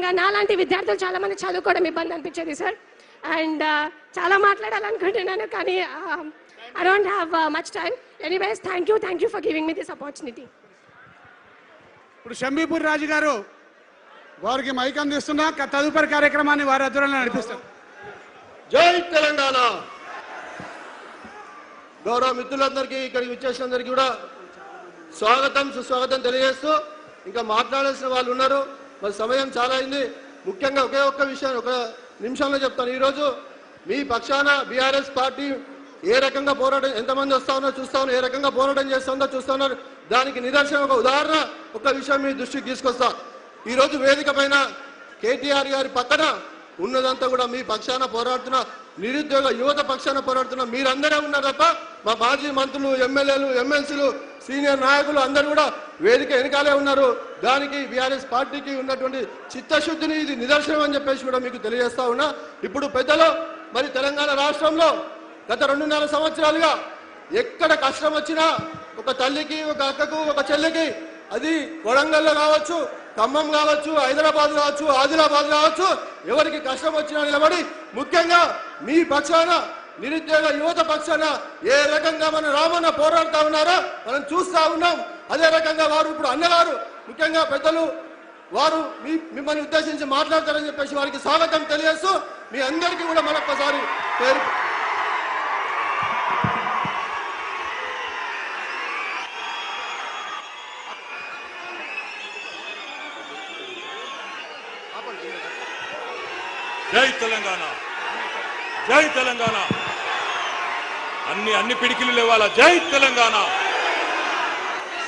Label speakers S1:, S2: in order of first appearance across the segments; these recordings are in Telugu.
S1: ఇంకా నాలాంటి విద్యార్థులు చాలా మంది చదువుకోవడం ఇబ్బంది అనిపించేది సార్. అండ్ చాలా మాట్లాడాలనుకుంటున్నాను కానీ I don't have much time. Anyways, thank you for giving me this opportunity.
S2: ఇప్పుడు షంబీపూర్ రాజు గారు వారికి మైక్ అందిస్తున్నా తదుపరి కార్యక్రమాన్ని వారి ఆధ్వర్యంలో నడిపిస్తారు.
S3: జై తెలంగాణ. గౌరవ మిత్రులందరికీ ఇక్కడికి విచ్చేసినందరికీ కూడా స్వాగతం సుస్వాగతం తెలియజేస్తూ ఇంకా మాట్లాడాల్సిన వాళ్ళు ఉన్నారు. మరి సమయం చాలా అయింది. ముఖ్యంగా ఒకే ఒక్క విషయాన్ని ఒక నిమిషంలో చెప్తాను. ఈరోజు మీ పక్షాన బీఆర్ఎస్ పార్టీ ఏ రకంగా పోరాటం, ఎంతమంది వస్తా ఉన్నా చూస్తా ఉన్నారు, ఏ రకంగా పోరాటం చేస్తా ఉందో చూస్తా ఉన్నారు. దానికి నిదర్శనం ఒక ఉదాహరణ ఒక విషయం మీ దృష్టికి తీసుకొస్తా. ఈరోజు వేదిక పైన కేటీఆర్ గారి పక్కన ఉన్నదంతా కూడా మీ పక్షాన పోరాడుతున్న నిరుద్యోగ యువత పక్షాన పోరాడుతున్న మీరందరే ఉన్నారు తప్ప మా మాజీ మంత్రులు, ఎమ్మెల్యేలు, ఎమ్మెల్సీలు, సీనియర్ నాయకులు అందరూ కూడా వేదిక వెనకాలే ఉన్నారు. దానికి బీఆర్ఎస్ పార్టీకి ఉన్నటువంటి చిత్తశుద్ధిని ఇది నిదర్శనం అని చెప్పేసి కూడా మీకు తెలియజేస్తా ఉన్నా. ఇప్పుడు పెద్దలు మరి తెలంగాణ రాష్ట్రంలో గత 2.5 సంవత్సరాలుగా ఎక్కడ కష్టం వచ్చినా ఒక తల్లికి, ఒక అక్కకు, ఒక చెల్లికి, అది వరంగల్లో కావచ్చు, ఖమ్మం కావచ్చు, హైదరాబాద్ కావచ్చు, ఆదిలాబాద్ కావచ్చు, ఎవరికి కష్టం వచ్చినా నిలబడి ముఖ్యంగా మీ పక్షాన నిరుద్యోగ యువత పక్షాన ఏ రకంగా మన రామన్న పోరాడుతూ ఉన్నారో మనం చూస్తూ ఉన్నాం. అదే రకంగా వారు ఇప్పుడు అన్నగారు ముఖ్యంగా పెద్దలు వారు మిమ్మల్ని ఉద్దేశించి మాట్లాడతారని చెప్పేసి వారికి స్వాగతం తెలియజేస్తూ మీ అందరికీ కూడా మరొకసారి పేరు
S4: జై తెలంగాణ, జై తెలంగాణ. అన్ని పిడికిలు లేవాలా. జై తెలంగాణ.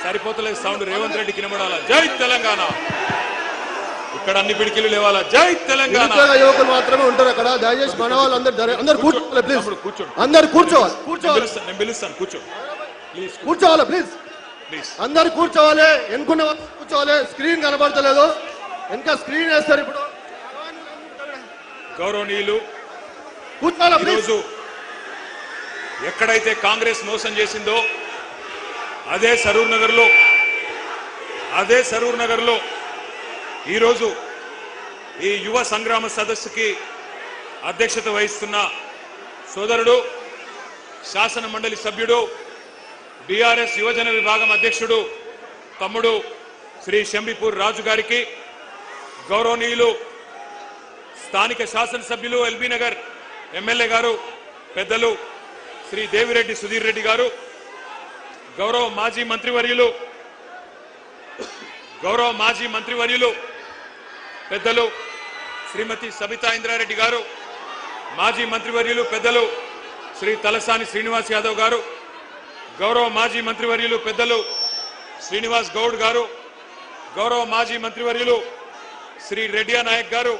S4: సరిపోతలేదు సౌండ్, రేవంత్ రెడ్డికి వినబడాలా. జై తెలంగాణ. ఇక్కడ అన్ని పిడికిలు లేవాలా. జై తెలంగాణ.
S3: యువకులు మాత్రమే ఉంటారు అక్కడ. దయచేసి మన వాళ్ళు అందరు కూర్చోవాలి ప్లీజ్.
S4: కూర్చోండి,
S3: అందరు కూర్చోవాలి.
S4: నేను పిలుస్తాను. కూర్చో ప్లీజ్.
S3: కూర్చోవాలి ప్లీజ్. అందరు కూర్చోవాలి. ఎన్నుకున్న కూర్చోవాలి. స్క్రీన్ కనబడతలేదు, ఇంకా స్క్రీన్ వేస్తారు. ఇప్పుడు
S4: గౌరవనీయులు,
S3: ఈరోజు
S4: ఎక్కడైతే కాంగ్రెస్ మోసం చేసిందో అదే సరూర్ నగర్లో ఈరోజు ఈ యువ సంగ్రామ సదస్సుకి అధ్యక్షత వహిస్తున్న సోదరుడు, శాసన మండలి సభ్యుడు, బీఆర్ఎస్ యువజన విభాగం అధ్యక్షుడు తమ్ముడు శ్రీ షంబీపూర్ రాజు గారికి, గౌరవనీయులు స్థానిక శాసనసభ్యులు ఎల్బీ నగర్ ఎమ్మెల్యే గారు పెద్దలు శ్రీ దేవిరెడ్డి సుధీర్ రెడ్డి గారు, గౌరవ మాజీ మంత్రివర్యులు పెద్దలు శ్రీమతి సబితా ఇంద్రారెడ్డి గారు, మాజీ మంత్రివర్యులు పెద్దలు శ్రీ తలసాని శ్రీనివాస్ యాదవ్ గారు, గౌరవ మాజీ మంత్రివర్యులు పెద్దలు శ్రీనివాస్ గౌడ్ గారు, గౌరవ మాజీ మంత్రివర్యులు శ్రీ రెడ్డియా నాయక్ గారు,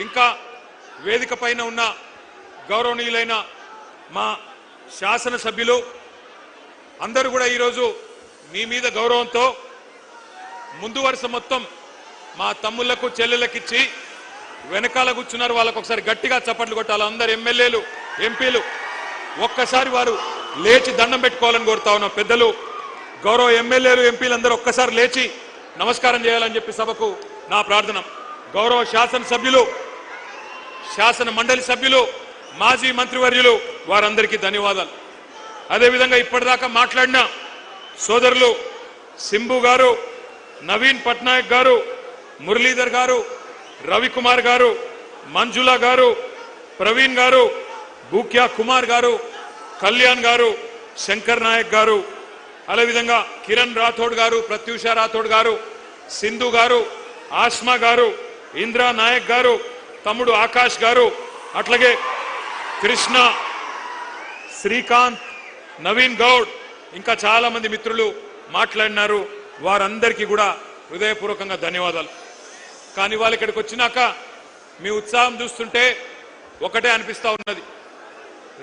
S4: ఇంకా వేదిక పైన ఉన్న గౌరవనీయులైన మా శాసనసభ్యులు అందరూ కూడా ఈరోజు మీ మీద గౌరవంతో ముందు వరుస మొత్తం మా తమ్ముళ్లకు చెల్లెళ్ళకిచ్చి వెనకాల కూర్చున్నారు. వాళ్ళకు ఒకసారి గట్టిగా చప్పట్లు కొట్టాలి. అందరు ఎమ్మెల్యేలు, ఎంపీలు ఒక్కసారి వారు లేచి దండం పెట్టుకోవాలని కోరుతా ఉన్నాం. పెద్దలు, గౌరవ ఎమ్మెల్యేలు, ఎంపీలు అందరూ ఒక్కసారి లేచి నమస్కారం చేయాలని చెప్పి సభకు నా ప్రార్థన. గౌరవ శాసనసభ్యులు, శాసన మండలి సభ్యులు, మాజీ మంత్రివర్యులు వారందరికీ ధన్యవాదాలు. అదేవిధంగా ఇప్పటిదాకా మాట్లాడిన సోదరులు సింబు గారు, నవీన్ పట్నాయక్ గారు, మురళీధర్ గారు, రవికుమార్ గారు, మంజులా గారు, ప్రవీణ్ గారు, బూక్యా కుమార్ గారు, కళ్యాణ్ గారు, శంకర్ నాయక్ గారు, అదేవిధంగా కిరణ్ రాథోడ్ గారు, ప్రత్యూష రాథోడ్ గారు, సింధు గారు, ఆస్మా గారు, ఇంద్రా నాయక్ గారు, తమ్ముడు ఆకాష్ గారు, అట్లాగే కృష్ణ, శ్రీకాంత్, నవీన్ గౌడ్, ఇంకా చాలా మంది మిత్రులు మాట్లాడినారు. వారందరికీ కూడా హృదయపూర్వకంగా ధన్యవాదాలు. కానీ వాళ్ళు ఇక్కడికి వచ్చినాక మీ ఉత్సాహం చూస్తుంటే ఒకటే అనిపిస్తా ఉన్నది.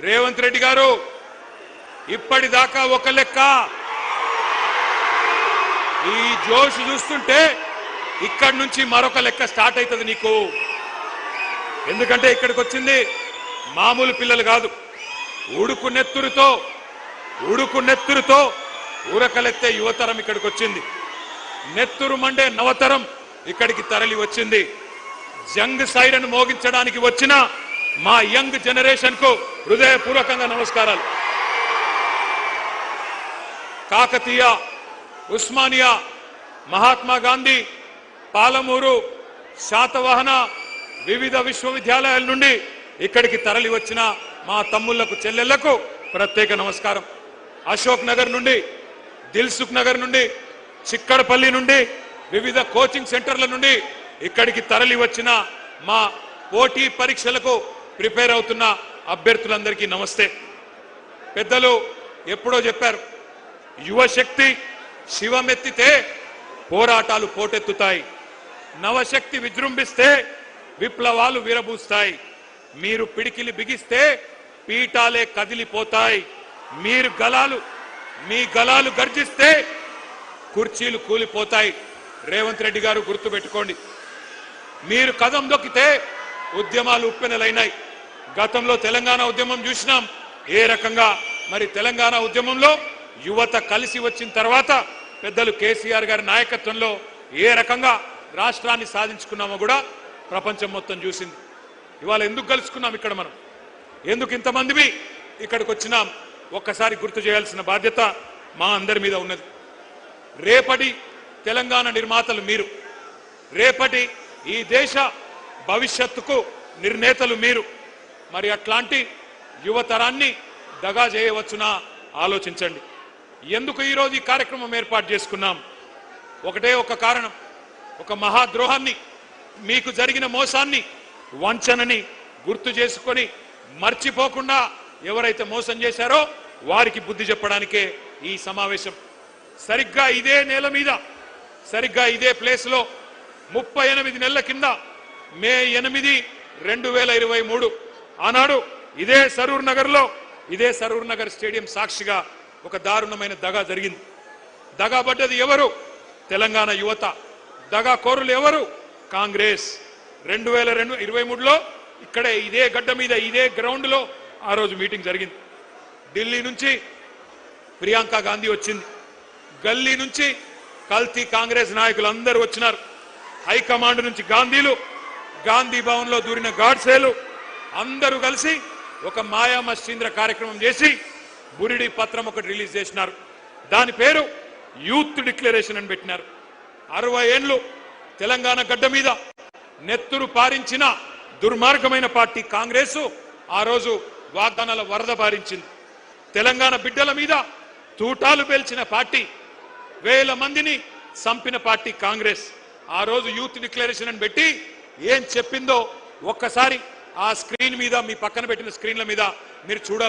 S4: రేవంత్ రెడ్డి గారు ఇప్పటిదాకా ఒక లెక్క, ఈ జోష్ చూస్తుంటే ఇక్కడి నుంచి మరొక లెక్క స్టార్ట్ అవుతుంది నీకు. ఎందుకంటే ఇక్కడికి వచ్చింది మామూలు పిల్లలు కాదు. ఉడుకు నెత్తురుతో ఊరకలెత్తే యువతరం ఇక్కడికి వచ్చింది. నెత్తురు మండే నవతరం ఇక్కడికి తరలి వచ్చింది. జంగ్ సైరన్ మోగించడానికి వచ్చిన మా యంగ్ జనరేషన్ కు హృదయపూర్వకంగా నమస్కారాలు. కాకతీయ, ఉస్మానియా, మహాత్మా గాంధీ, పాలమూరు, శాతవాహన వివిధ విశ్వవిద్యాలయాల నుండి ఇక్కడికి తరలి వచ్చిన మా తమ్ముళ్లకు చెల్లెళ్లకు ప్రత్యేక నమస్కారం. అశోక్ నగర్ నుండి, దిల్సుఖ్ నగర్ నుండి, చిక్కడపల్లి నుండి, వివిధ కోచింగ్ సెంటర్ల నుండి ఇక్కడికి తరలి వచ్చిన మా పోటీ పరీక్షలకు ప్రిపేర్ అవుతున్న అభ్యర్థులందరికీ నమస్తే. పెద్దలు ఎప్పుడో చెప్పారు, యువశక్తి శివమెత్తితే పోరాటాలు పోటెత్తుతాయి, నవశక్తి విజృంభిస్తే విప్లవాలు విరబూస్తాయి, మీరు పిడికిలి బిగిస్తే పీఠాలే కదిలిపోతాయి, మీ గలాలు గర్జిస్తే కుర్చీలు కూలిపోతాయి. రేవంత్ రెడ్డి గారు గుర్తుపెట్టుకోండి, మీరు కదం దొక్కితే ఉద్యమాలు ఉప్పెనలైనాయి. గతంలో తెలంగాణ ఉద్యమం చూసినాం ఏ రకంగా. మరి తెలంగాణ ఉద్యమంలో యువత కలిసి వచ్చిన తర్వాత పెద్దలు కేసీఆర్ గారి నాయకత్వంలో ఏ రకంగా రాష్ట్రాన్ని సాధించుకున్నామో కూడా ప్రపంచం మొత్తం చూసింది. ఇవాళ ఎందుకు కలుసుకున్నాం ఇక్కడ, మనం ఎందుకు ఇంతమంది ఇక్కడికి వచ్చినాం, ఒక్కసారి గుర్తు చేయాల్సిన బాధ్యత మా అందరి మీద ఉన్నది. రేపటి తెలంగాణ నిర్మాతలు మీరు, రేపటి ఈ దేశ భవిష్యత్తుకు నిర్ణేతలు మీరు. మరి అట్లాంటి యువతరాన్ని దగా చేయవచ్చునా ఆలోచించండి. ఎందుకు ఈరోజు ఈ కార్యక్రమం ఏర్పాటు చేసుకున్నాం? ఒకటే ఒక కారణం, ఒక మహాద్రోహాన్ని, మీకు జరిగిన మోసాన్ని, వంచనని గుర్తు చేసుకొని మర్చిపోకుండా ఎవరైతే మోసం చేశారో వారికి బుద్ధి చెప్పడానికే ఈ సమావేశం. సరిగ్గా ఇదే నేల మీద, సరిగ్గా ఇదే ప్లేస్ లో 38 నెలల కింద మే 8, 2023 ఆనాడు ఇదే సరూర్ నగర్ స్టేడియం సాక్షిగా ఒక దారుణమైన దగా జరిగింది. దగా పడ్డది ఎవరు? తెలంగాణ యువత. దగా కోరులు ఎవరు? కాంగ్రెస్. 2023లో ఇక్కడే ఇదే గడ్డ మీద, ఇదే గ్రౌండ్ లో ఆ రోజు మీటింగ్ జరిగింది. ఢిల్లీ నుంచి ప్రియాంక గాంధీ వచ్చింది, గల్లీ నుంచి కల్తీ కాంగ్రెస్ నాయకులు అందరూ వచ్చినారు, హైకమాండ్ నుంచి గాంధీలు, గాంధీ భవన్ లో దూరిన గాడ్సేలు అందరూ కలిసి ఒక మాయా మస్తీంద్ర కార్యక్రమం చేసి బురిడి పత్రం ఒకటి రిలీజ్ చేసినారు. దాని పేరు యూత్ డిక్లరేషన్ అని పెట్టినారు. 60 ఏళ్లు తెలంగాణ గడ్డ మీద నెత్తురు పారించిన దుర్మార్గమైన పార్టీ కాంగ్రెస్ ఆ రోజు వాగ్దానాల వరద పారించింది. తెలంగాణ బిడ్డల మీద తూటాలు పేల్చిన పార్టీ, వేల మందిని చంపిన పార్టీ కాంగ్రెస్. ఆ రోజు యూత్ డిక్లరేషన్ అని పెట్టి ఏం చెప్పిందో ఒక్కసారి ఆ స్క్రీన్ మీద, మీ పక్కన పెట్టిన స్క్రీన్ల మీద మీరు చూడాలి.